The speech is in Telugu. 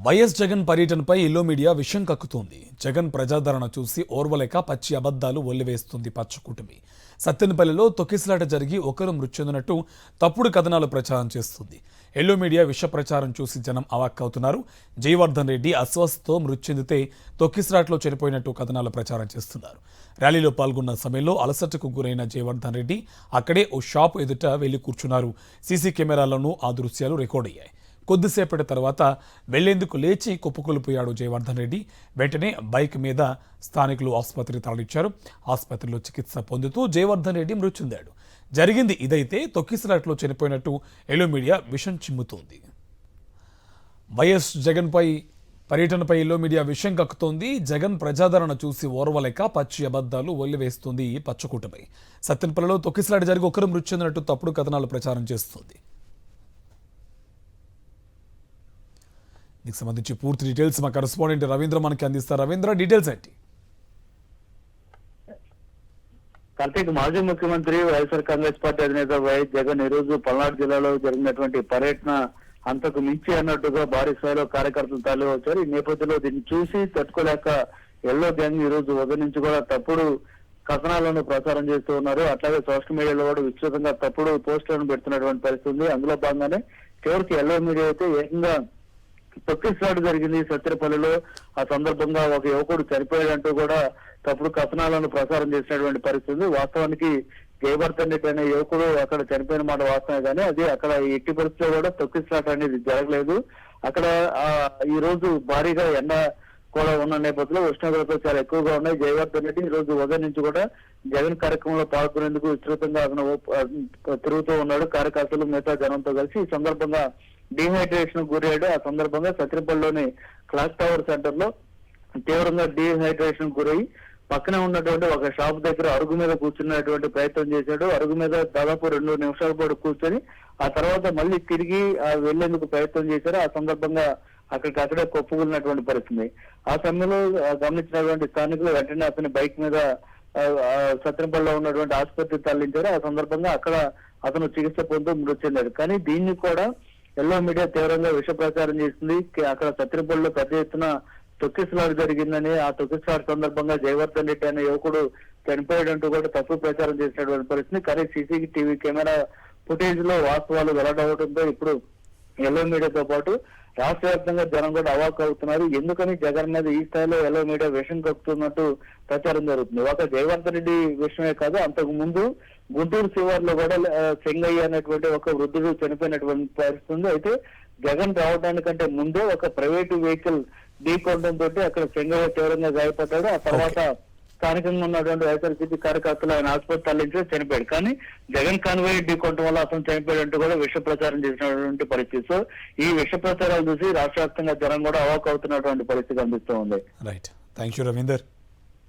వైఎస్ జగన్ పర్యటనపై ఇల్లో మీడియా విషయం కక్కుతోంది. జగన్ ప్రజాదరణ చూసి ఓర్వలేక పచ్చి అబద్ధాలు ఒల్లివేస్తుంది పచ్చకూటమి. సత్తెనపల్లిలో తొక్కిసలాట జరిగి ఒకరు మృతి చెందినట్టు తప్పుడు కథనాలు ప్రచారం చేస్తుంది. ఎల్లో మీడియా విష ప్రచారం చూసి జనం అవాక్కవుతున్నారు. జయవర్ధన్ రెడ్డి అస్వస్థతో మృతి చెందితే తొక్కిసలాటలో చనిపోయినట్టు కథనాలు ప్రచారం చేస్తున్నారు. ర్యాలీలో పాల్గొన్న సమయంలో అలసటకు గురైన జయవర్ధన్ రెడ్డి అక్కడే ఓ షాప్ ఎదుట వెళ్లి కూర్చున్నారు. సీసీ కెమెరాలను ఆ దృశ్యాలు రికార్డ్ అయ్యాయి. కొద్దిసేపటి తర్వాత వెళ్లేందుకు లేచి కుప్పకూలిపోయాడు జయవర్ధన్ రెడ్డి. వెంటనే బైక్ మీద స్థానికులు ఆసుపత్రికి తరలించారు. ఆసుపత్రిలో చికిత్స పొందుతూ జయవర్ధన్ రెడ్డి మృతి చెందాడు. జరిగింది ఇదైతే తొక్కిసలాట్లో చనిపోయినట్టు ఎల్లో మీడియా విషం చిమ్ముతోంది. వైఎస్ జగన్పై పర్యటనపై ఎల్లో మీడియా విషయం కక్కుతోంది. జగన్ ప్రజాదరణ చూసి ఓర్వలేక పచ్చి అబద్ధాలు ఒల్లివేస్తుంది పచ్చకూటమి. సత్తెనపల్లిలో తొక్కిసలాట జరిగి ఒకరు మృతి చెందినట్టు తప్పుడు కథనాలు ప్రచారం చేస్తుంది. దీనికి సంబంధించి పూర్తి డీటెయిల్స్ మా కరెస్పాండెంట్ రవీంద్ర మనకి అందిస్తారు. రవీంద్ర, డీటెయిల్స్ ఏంటి? కార్తీక్, మాజీ ముఖ్యమంత్రి వైఎస్ఆర్ కాంగ్రెస్ పార్టీ అధినేత వైఎస్ జగన్ ఈ రోజు పల్నాడు జిల్లాలో జరిగినటువంటి పర్యటన అంతకు మించి అన్నట్టుగా భారీ స్థాయిలో కార్యకర్తలు తరలి వచ్చారు. ఈ నేపథ్యంలో దీన్ని చూసి తట్టుకోలేక ఎల్లో గ్యాంగ్ ఈ రోజు ఉదయం నుంచి కూడా తప్పుడు కథనాలను ప్రచారం చేస్తూ ఉన్నారు. అట్లాగే సోషల్ మీడియాలో కూడా విస్తృతంగా తప్పుడు పోస్టులను పెడుతున్నటువంటి పరిస్థితి ఉంది. అందులో భాగంగానే చివరికి ఎల్లో మీడియా అయితే ఏకంగా తొక్కిసలాట జరిగింది సత్తెనపల్లిలో. ఆ సందర్భంగా ఒక యువకుడు చనిపోయాడంటూ కూడా తప్పుడు కథనాలను ప్రసారం చేసినటువంటి పరిస్థితి. వాస్తవానికి జయవర్ధన్ రెడ్డి అనే యువకుడు అక్కడ చనిపోయిన మాట వాస్తవమే, కానీ అది అక్కడ ఎట్టి పరిస్థితిలో కూడా తొక్కిసలాట అనేది జరగలేదు. అక్కడ ఈ రోజు భారీగా ఎండ కూడా ఉన్న నేపథ్యంలో ఉష్ణోగ్రతలు చాలా ఎక్కువగా ఉన్నాయి. జయవర్ధన్ రెడ్డి ఈ రోజు ఉదయం నుంచి కూడా జగన్ కార్యక్రమంలో పాల్గొనేందుకు విస్తృతంగా అతను తిరుగుతూ ఉన్నాడు కార్యకర్తలు మిగతా జనంతో కలిసి. ఈ సందర్భంగా డీహైడ్రేషన్ గురయ్యాడు. ఆ సందర్భంగా సత్యనపల్లిలోని క్లాక్ టవర్ సెంటర్ లో తీవ్రంగా డీహైడ్రేషన్ గురై పక్కనే ఉన్నటువంటి ఒక షాప్ దగ్గర అరుగు మీద కూర్చున్నటువంటి ప్రయత్నం చేశాడు. అరుగు మీద దాదాపు 2 నిమిషాల పాటు కూర్చొని ఆ తర్వాత మళ్ళీ తిరిగి వెళ్లేందుకు ప్రయత్నం చేశారు. ఆ సందర్భంగా అక్కడికక్కడే కొప్పుకున్నటువంటి పరిస్థితి. ఆ సమయంలో గమనించినటువంటి స్థానికులు వెంటనే అతని బైక్ మీద సత్యనపల్లిలో ఉన్నటువంటి ఆసుపత్రికి తరలించారు. ఆ సందర్భంగా అక్కడ అతను చికిత్స పొందుతూ మృతి చెందాడు. కానీ దీన్ని కూడా ఎల్లో మీడియా తీవ్రంగా విష ప్రచారం చేసింది. అక్కడ సత్యనపల్లిలో పెద్ద ఎత్తున తొక్కిసలాట జరిగిందని, ఆ తొక్కిసలాట సందర్భంగా జయవర్ధన్ రెడ్డి అనే యువకుడు చనిపోయాడంటూ కూడా తప్పు ప్రచారం చేసినటువంటి పరిస్థితి. కానీ సీసీటీవీ కెమెరా ఫుటేజ్ లో వాస్తవాలు వెల్లడవడంతో ఇప్పుడు ఎల్లో మీడియాతో పాటు రాష్ట్ర వ్యాప్తంగా జనం కూడా అవాక్ అవుతున్నారు. ఎందుకని జగన్ మీద ఈ స్థాయిలో ఎల్లో మీడియా విషం కక్కుతున్నట్టు ప్రచారం జరుగుతుంది. ఒక జయవర్ధన్ రెడ్డి విషయమే కాదు, అంతకు ముందు గుంటూరు శివార్లో కూడా చెంగయ్య అనేటువంటి ఒక వృద్ధుడు చనిపోయినటువంటి పరిస్థితి. అయితే జగన్ రావడానికంటే ముందే ఒక ప్రైవేటు వెహికల్ ఢీకొనడంతో అక్కడ చెంగయ్య తీవ్రంగా గాయపడ్డాడు. ఆ తర్వాత స్థానికంగా ఉన్నటువంటి వైఎస్ఆర్సీపీ కార్యకర్తలు ఆయన ఆసుపత్రి తరలించి చనిపోయాడు. కానీ జగన్ కాన్వాయ్ ఢీకొనడం వల్ల అతను చనిపోయాడంటూ కూడా విష ప్రచారం చేసినటువంటి పరిస్థితి. సో ఈ విష ప్రచారాలు చూసి రాష్ట్ర వ్యాప్తంగా జనం కూడా అవాక్ అవుతున్నటువంటి పరిస్థితి కనిపిస్తూ ఉంది. Right, thank you Ravinder.